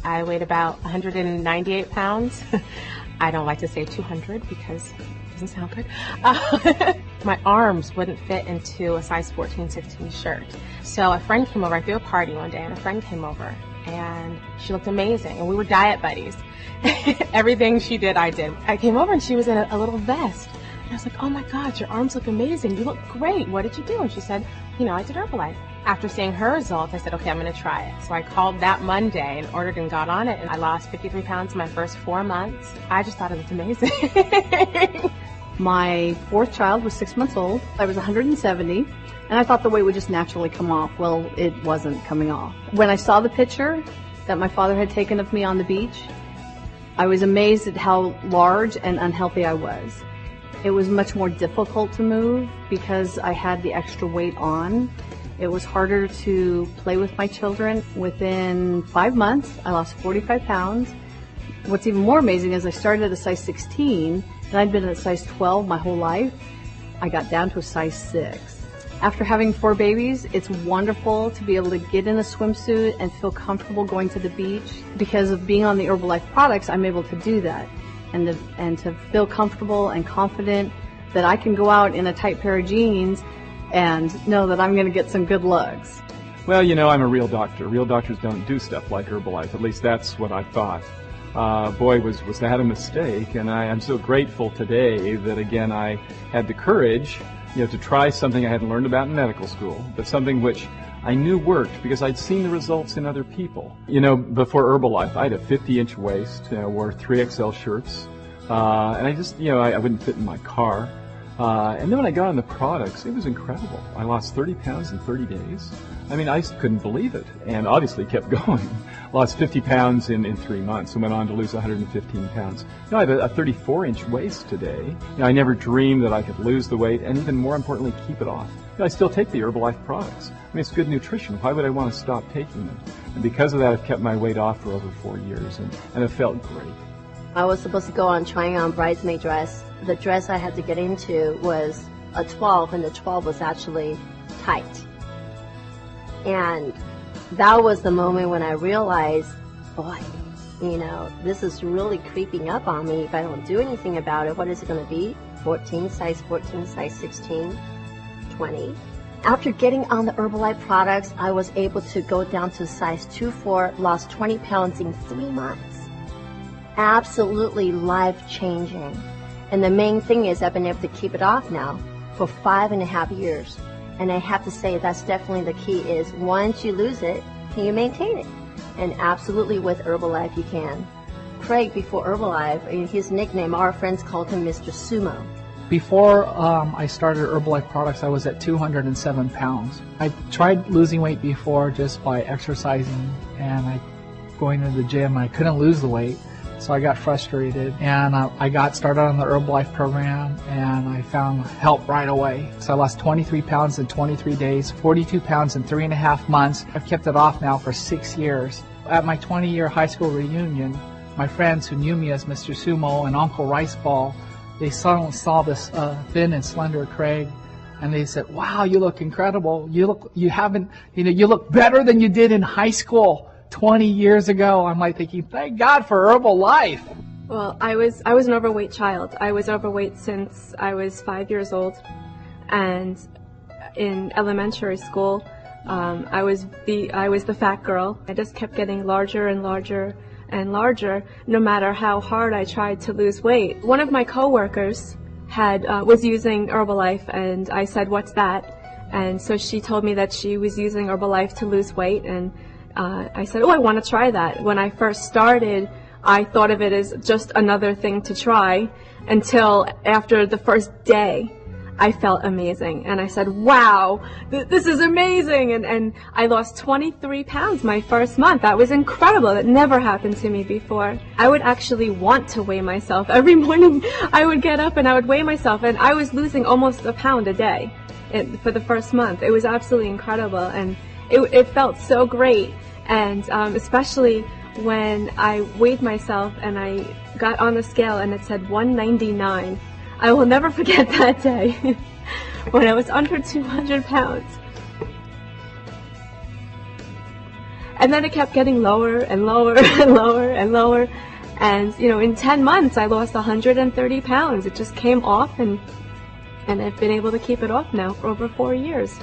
I weighed about 198 pounds. I don't like to say 200 because it doesn't sound good. My arms wouldn't fit into a size 14, 16 shirt. So a friend came over. I threw a party one day, and a friend came over, and she looked amazing, and we were diet buddies. Everything she did, I did. I came over, and she was in a little vest. And I was like, oh my God, your arms look amazing. You look great. What did you do? And she said, I did Herbalife. After seeing her results, I said, okay, I'm going to try it. So I called that Monday and ordered and got on it, and I lost 53 pounds in my first 4 months. I just thought it was amazing. My fourth child was 6 months old. I was 170, and I thought the weight would just naturally come off. Well, it wasn't coming off. When I saw the picture that my father had taken of me on the beach, I was amazed at how large and unhealthy I was. It was much more difficult to move because I had the extra weight on. It was harder to play with my children. Within 5 months, I lost 45 pounds. What's even more amazing is I started at a size 16, and I'd been at a size 12 my whole life. I got down to a size 6. After having 4 babies, it's wonderful to be able to get in a swimsuit and feel comfortable going to the beach. Because of being on the Herbalife products, I'm able to do that. And to feel comfortable and confident that I can go out in a tight pair of jeans and know that I'm going to get some good looks. Well, I'm a real doctor. Real doctors don't do stuff like Herbalife. At least that's what I thought. Boy, was that a mistake, and I'm so grateful today that, again, I had the courage, to try something I hadn't learned about in medical school, but something which I knew worked because I'd seen the results in other people. Before Herbalife, I had a 50-inch waist, wore 3XL shirts, and I just, I wouldn't fit in my car. And then when I got on the products, it was incredible. I lost 30 pounds in 30 days. I mean, I just couldn't believe it, and obviously kept going. Lost 50 pounds in 3 months and went on to lose 115 pounds. I have a 34-inch waist today. I never dreamed that I could lose the weight and, even more importantly, keep it off. I still take the Herbalife products. I mean, it's good nutrition. Why would I want to stop taking them? And because of that, I've kept my weight off for over 4 years, and it felt great. I was supposed to go on trying on bridesmaid dress. The dress I had to get into was a 12, and the 12 was actually tight. And that was the moment when I realized, boy, this is really creeping up on me. If I don't do anything about it, what is it going to be? 14, size 16, 20. After getting on the Herbalife products, I was able to go down to size 2-4, lost 20 pounds in 3 months. Absolutely life-changing. And the main thing is I've been able to keep it off now for 5.5 years. And I have to say that's definitely the key is once you lose it, can you maintain it? And absolutely with Herbalife you can. Craig, before Herbalife, his nickname, our friends called him Mr. Sumo. Before I started Herbalife products, I was at 207 pounds. I tried losing weight before just by exercising and going to the gym. I couldn't lose the weight. So I got frustrated, and I got started on the Herbalife program, and I found help right away. So I lost 23 pounds in 23 days, 42 pounds in 3.5 months. I've kept it off now for 6 years. At my 20-year high school reunion, my friends who knew me as Mr. Sumo and Uncle Rice Ball, they suddenly saw this thin and slender Craig, and they said, "Wow, you look incredible. You look better than you did in high school 20 years ago." I'm like thinking, thank God for Herbalife. Well, I was an overweight child. I was overweight since I was 5 years old, and in elementary school, I was the fat girl. I just kept getting larger and larger and larger, no matter how hard I tried to lose weight. One of my coworkers was using Herbalife, and I said, "What's that?" And so she told me that she was using Herbalife to lose weight, and I said, "Oh, I want to try that." When I first started, I thought of it as just another thing to try until after the first day, I felt amazing. And I said, "Wow, this is amazing." And I lost 23 pounds my first month. That was incredible. That never happened to me before. I would actually want to weigh myself. Every morning I would get up and I would weigh myself, and I was losing almost a pound a day for the first month. It was absolutely incredible, and it felt so great. And especially when I weighed myself and I got on the scale and it said 199. I will never forget that day when I was under 200 pounds. And then it kept getting lower and lower and lower and lower. And, in 10 months, I lost 130 pounds. It just came off, and I've been able to keep it off now for over 4 years.